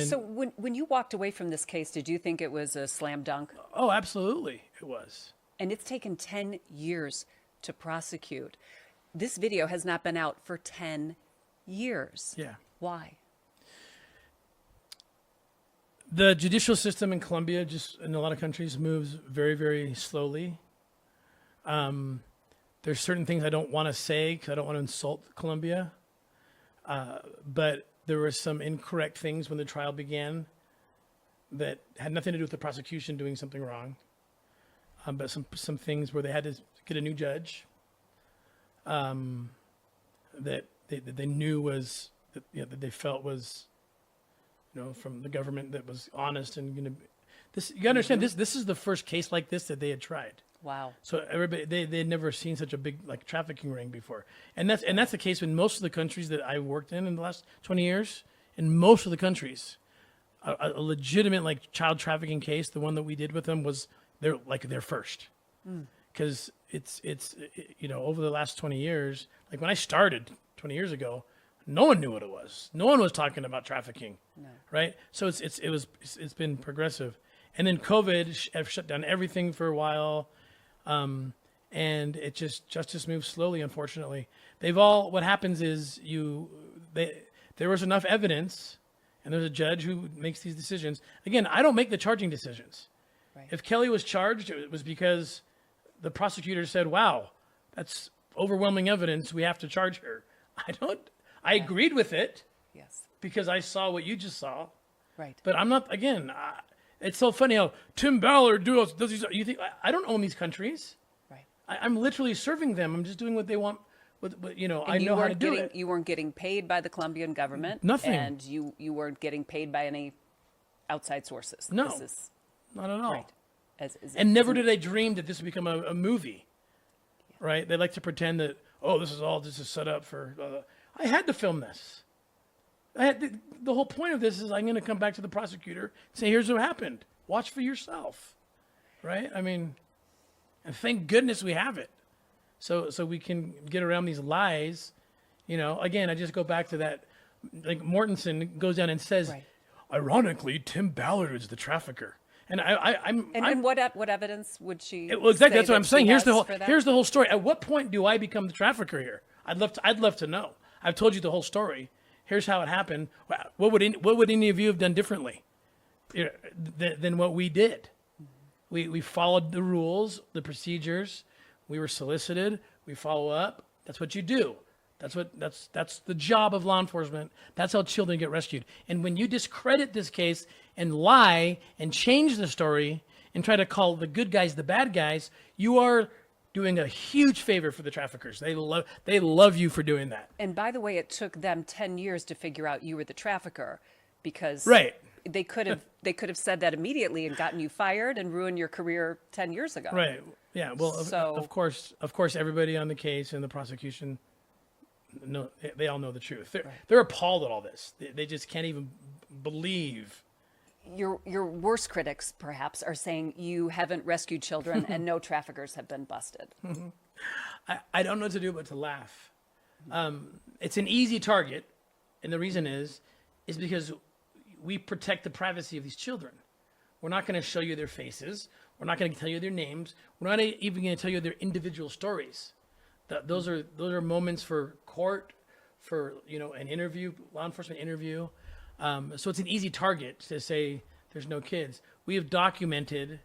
so when you walked away from this case, did you think it was a slam dunk? Oh, absolutely, it was. And it's taken 10 years to prosecute. This video has not been out for 10 years. Yeah. Why? The judicial system in Colombia, just in a lot of countries, moves very, very slowly. There's certain things I don't want to say because I don't want to insult Colombia. But there were some incorrect things when the trial began that had nothing to do with the prosecution doing something wrong. But some things where they had to get a new judge that they knew was, that they felt was, you know, from the government that was honest and going to. This, you gotta understand, this is the first case like this that they had tried. Wow. So everybody, they had never seen such a big like trafficking ring before, and that's the case in most of the countries that I worked in the last 20 years. In most of the countries, a legitimate like child trafficking case, the one that we did with them was their first, because it's you know, over the last 20 years, like when I started 20 years ago, no one knew what it was. No one was talking about trafficking, right? So it's been progressive, and then COVID have shut down everything for a while. And it justice moves slowly, unfortunately. What happens is there was enough evidence, and there's a judge who makes these decisions. Again, I don't make the charging decisions. Right. If Kelly was charged, it was because the prosecutor said, wow, that's overwhelming evidence, we have to charge her. I agreed with it. Yes. Because I saw what you just saw. Right. But I'm not, again, it's so funny how Tim Ballard does these. You think I don't own these countries, right? I'm literally serving them. I'm just doing what they want. You know, and I know how to do it. You weren't getting paid by the Colombian government. Nothing. And you weren't getting paid by any outside sources. No, not at all. Right. And never did I dream that this would become a movie. Yeah. Right? They like to pretend that this is set up for. I had to film this. The whole point of this is I'm going to come back to the prosecutor and say, here's what happened. Watch for yourself. Right? I mean, and thank goodness we have it. So we can get around these lies. You know, again, I just go back to that. Like Mortensen goes down and says, ironically, Tim Ballard is the trafficker. And I'm what evidence would she? Well, exactly. That's what I'm saying. Here's the whole story. At what point do I become the trafficker here? I'd love to know. I've told you the whole story. Here's how it happened. What would any of you have done differently than what we did? We followed the rules, the procedures. We were solicited. We follow up. That's what you do. That's the job of law enforcement. That's how children get rescued. And when you discredit this case and lie and change the story and try to call the good guys the bad guys, you are doing a huge favor for the traffickers. They love you for doing that. And by the way, it took them 10 years to figure out you were the trafficker, because they could have said that immediately and gotten you fired and ruined your career 10 years ago. Right. Yeah. Well, of course, everybody on the case and the prosecution, they all know the truth. They're appalled at all this. They just can't even believe. Your worst critics, perhaps, are saying you haven't rescued children and no traffickers have been busted. I don't know what to do but to laugh. It's an easy target, and the reason is because we protect the privacy of these children. We're not going to show you their faces. We're not going to tell you their names. We're not even going to tell you their individual stories. Those are moments for court, for an interview, law enforcement interview. So it's an easy target to say there's no kids. We have documented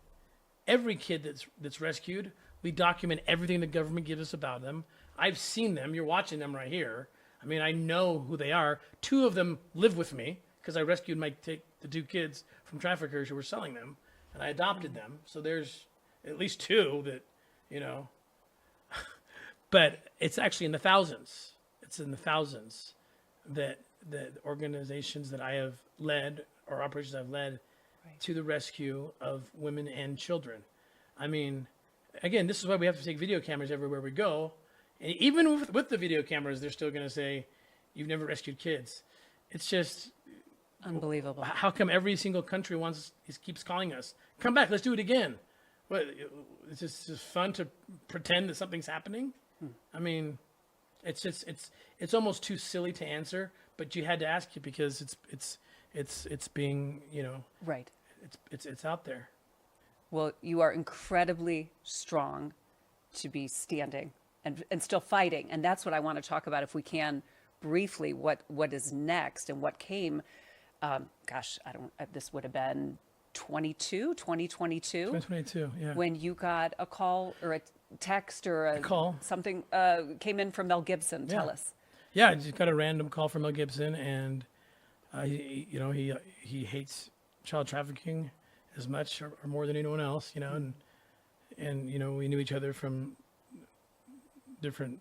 every kid that's rescued. We document everything the government gives us about them. I've seen them. You're watching them right here. I mean, I know who they are. 2 of them live with me because I rescued the 2 kids from traffickers who were selling them, and I adopted them. So there's at least 2 that, but it's actually in the thousands. It's in the thousands that the organizations that I have led or operations I've led to the rescue of women and children. I mean, again, this is why we have to take video cameras everywhere we go. And even with the video cameras, they're still going to say, you've never rescued kids. It's just unbelievable. How come every single country keeps calling us, come back, let's do it again? What, it's just fun to pretend that something's happening? I mean, it's almost too silly to answer, but you had to ask it because it's being, right. It's out there. Well, you are incredibly strong to be standing and still fighting. And that's what I want to talk about, if we can, briefly, what is next and what came. This would have been 2022? 2022, yeah. When you got a call or a text or a call. Something came in from Mel Gibson. Tell us. Yeah, I just got a random call from Mel Gibson, and he hates child trafficking as much or more than anyone else, and we knew each other from different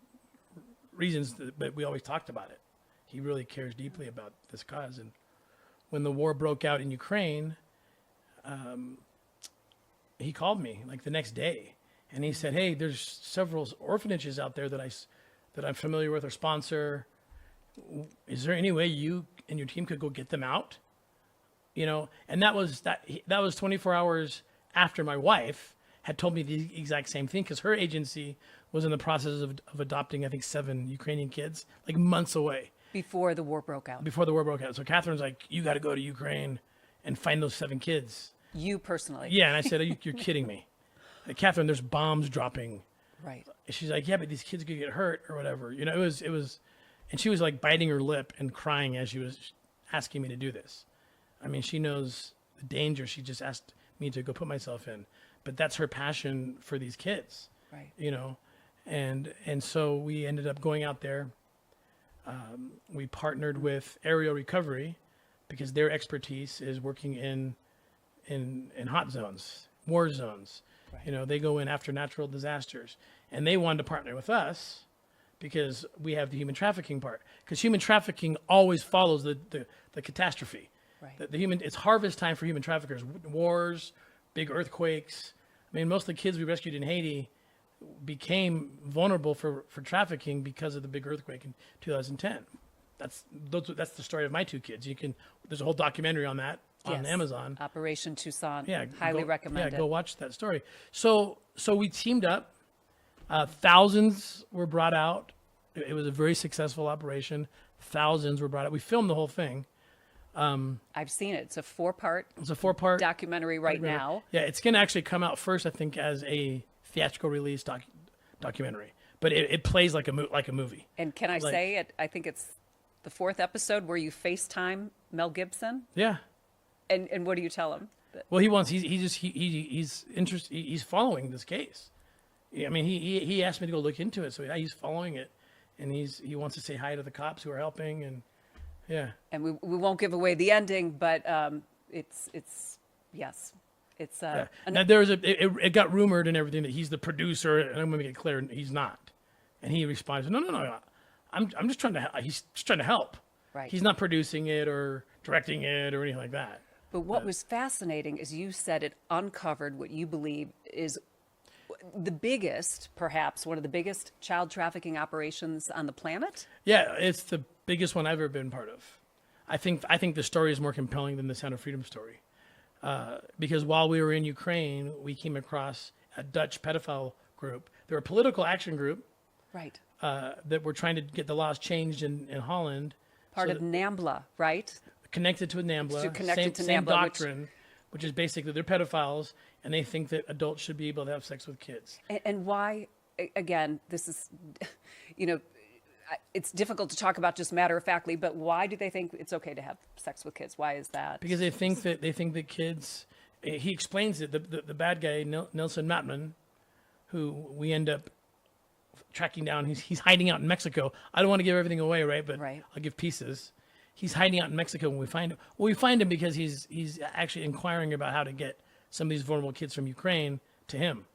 reasons, but we always talked about it. He really cares deeply about this cause. And when the war broke out in Ukraine, he called me like the next day, and he said, "Hey, there's several orphanages out there that I'm familiar with or sponsor. Is there any way you and your team could go get them out?" And that was 24 hours after my wife had told me the exact same thing, because her agency was in the process of adopting, I think, 7 Ukrainian kids, like months away. Before the war broke out. So Catherine's like, "You got to go to Ukraine and find those 7 kids." You personally? Yeah, and I said, "You're kidding me, like, Catherine. There's bombs dropping." Right. And she's like, "Yeah, but these kids could get hurt or whatever." It was, and she was like biting her lip and crying as she was asking me to do this. I mean, she knows the danger. She just asked me to go put myself in, but that's her passion for these kids. Right. And so we ended up going out there. We partnered with Aerial Recovery because their expertise is working in hot zones, war zones. Right. They go in after natural disasters, and they wanted to partner with us because we have the human trafficking part. Because human trafficking always follows the catastrophe. Right. It's harvest time for human traffickers. Wars, big earthquakes. I mean, most of the kids we rescued in Haiti became vulnerable for trafficking because of the big earthquake in 2010. That's the story of my 2 kids. There's a whole documentary on that on Amazon. Operation Tucson. Yeah, highly recommend it. Yeah, go watch that story. So we teamed up. Thousands were brought out. It was a very successful operation. Thousands were brought out. We filmed the whole thing. I've seen it. It's a 4-part. It's a 4-part documentary right now. Yeah, it's going to actually come out first, I think, as a theatrical release documentary. But it plays like a movie. And can I say it? I think it's the 4th episode where you FaceTime Mel Gibson. Yeah. And what do you tell him? Well, he's interested. He's following this case. I mean, he asked me to go look into it, so he's following it, and he wants to say hi to the cops who are helping, and yeah. And we won't give away the ending, but it's yes. It's now it got rumored and everything that he's the producer, and I'm going to make it clear he's not. And he responds, no, I'm just trying to. He's just trying to help. Right. He's not producing it or directing it or anything like that. But what was fascinating is you said it uncovered what you believe is the biggest, perhaps one of the biggest child trafficking operations on the planet. Yeah, it's the biggest one I've ever been part of. I think the story is more compelling than the Sound of Freedom story. Because while we were in Ukraine, we came across a Dutch pedophile group. They're a political action group. Right. That were trying to get the laws changed in Holland. Part of NAMBLA, right? Connected to NAMBLA. Same doctrine, which is basically they're pedophiles, and they think that adults should be able to have sex with kids. And why, again, this is, it's difficult to talk about just matter-of-factly, but why do they think it's okay to have sex with kids? Why is that? Because they think that kids. He explains it. The bad guy, Nelson Matman, who we end up tracking down. He's hiding out in Mexico. I don't want to give everything away, right? But right. I'll give pieces. He's hiding out in Mexico when we find him. Well, we find him because he's actually inquiring about how to get some of these vulnerable kids from Ukraine to him.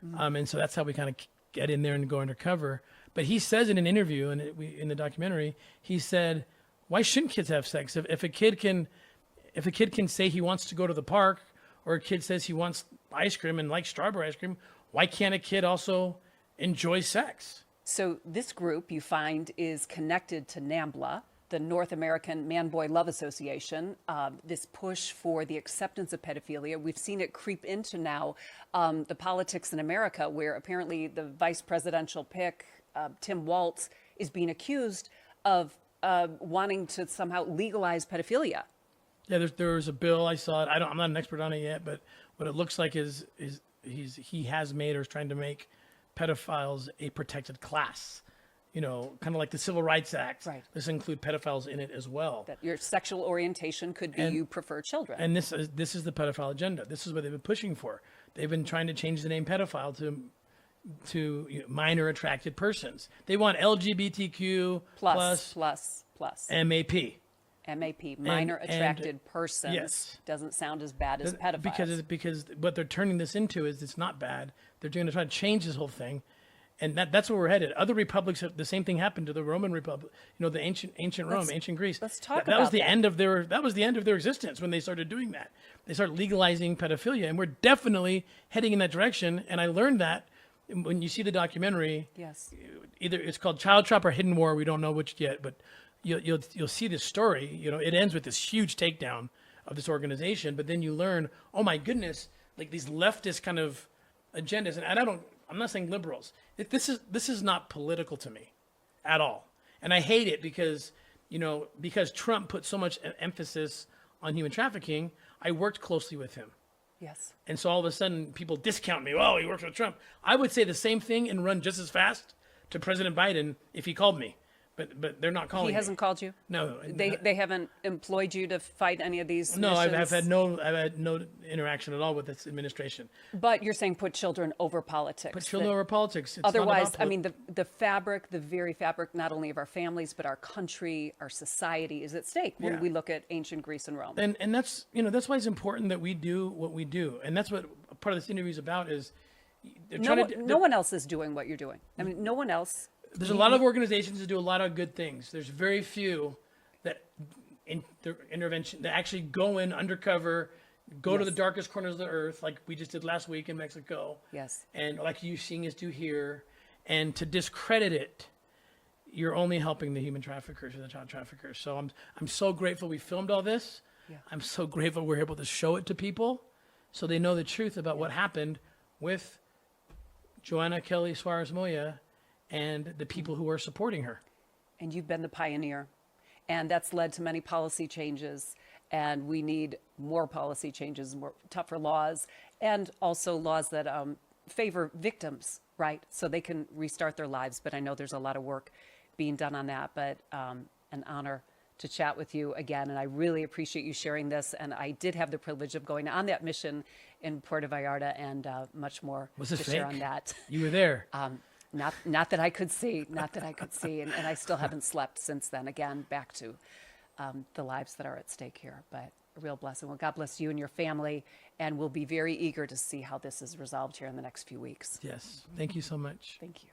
Mm-hmm. And so that's how we kind of get in there and go undercover. But he says in an interview in the documentary, he said, "Why shouldn't kids have sex? If a kid can say he wants to go to the park, or a kid says he wants ice cream and likes strawberry ice cream, why can't a kid also enjoy sex?" So this group you find is connected to NAMBLA, the North American Man-Boy Love Association, this push for the acceptance of pedophilia. We've seen it creep into now the politics in America, where apparently the vice presidential pick, Tim Walz, is being accused of wanting to somehow legalize pedophilia. Yeah, there's a bill, I saw it. I'm not an expert on it yet, but what it looks like is he has made or is trying to make pedophiles a protected class. You know, kind of like the Civil Rights Act. Right. This include pedophiles in it as well. That your sexual orientation could be you prefer children. And this is the pedophile agenda. This is what they've been pushing for. They've been trying to change the name pedophile to minor attracted persons. They want LGBTQ plus MAP. MAP, minor attracted persons. Yes. Doesn't sound as bad as pedophiles. Because what they're turning this into is it's not bad. They're going to try to change this whole thing. And that's where we're headed. Other republics, the same thing happened to the Roman Republic. You know, the ancient Rome, ancient Greece. Let's talk about that. Was the end of their. That was the end of their existence when they started doing that. They started legalizing pedophilia, and we're definitely heading in that direction. And I learned that when you see the documentary. Yes. Either it's called Child Trap or Hidden War. We don't know which yet, but you'll see this story. You know, it ends with this huge takedown of this organization, but then you learn, oh my goodness, like these leftist kind of agendas, and I'm not saying liberals. This is not political to me at all. And I hate it because Trump put so much emphasis on human trafficking, I worked closely with him. Yes. And so all of a sudden people discount me. Oh, he works with Trump. I would say the same thing and run just as fast to President Biden if he called me. But they're not calling me. He hasn't called you? No. They haven't employed you to fight any of these No, missions? I've had no interaction at all with this administration. But you're saying put children over politics. Put children over politics. It's Otherwise, not about I mean, the fabric, the very fabric, not only of our families, but our country, our society is at stake when we look at ancient Greece and Rome. And that's why it's important that we do what we do. And that's what part of this interview is about is no one else is doing what you're doing. I mean, no one else. There's a lot of organizations that do a lot of good things. There's very few that in their intervention that actually go in undercover, go to the darkest corners of the earth, like we just did last week in Mexico. Yes. And like you're seeing us do here, and to discredit it, you're only helping the human traffickers and the child traffickers. So I'm so grateful we filmed all this. Yeah. I'm so grateful we're able to show it to people, so they know the truth about what happened with Joanna Kelly Suarez Moya and the people who are supporting her. And you've been the pioneer, and that's led to many policy changes, and we need more policy changes, more tougher laws, and also laws that favor victims, right? So they can restart their lives. But I know there's a lot of work being done on that, but an honor to chat with you again, and I really appreciate you sharing this. And I did have the privilege of going on that mission in Puerto Vallarta, and much more to share on that. You were there. Not that I could see, and I still haven't slept since then. Again, back to the lives that are at stake here, but a real blessing. Well, God bless you and your family, and we'll be very eager to see how this is resolved here in the next few weeks. Yes, thank you so much. Thank you.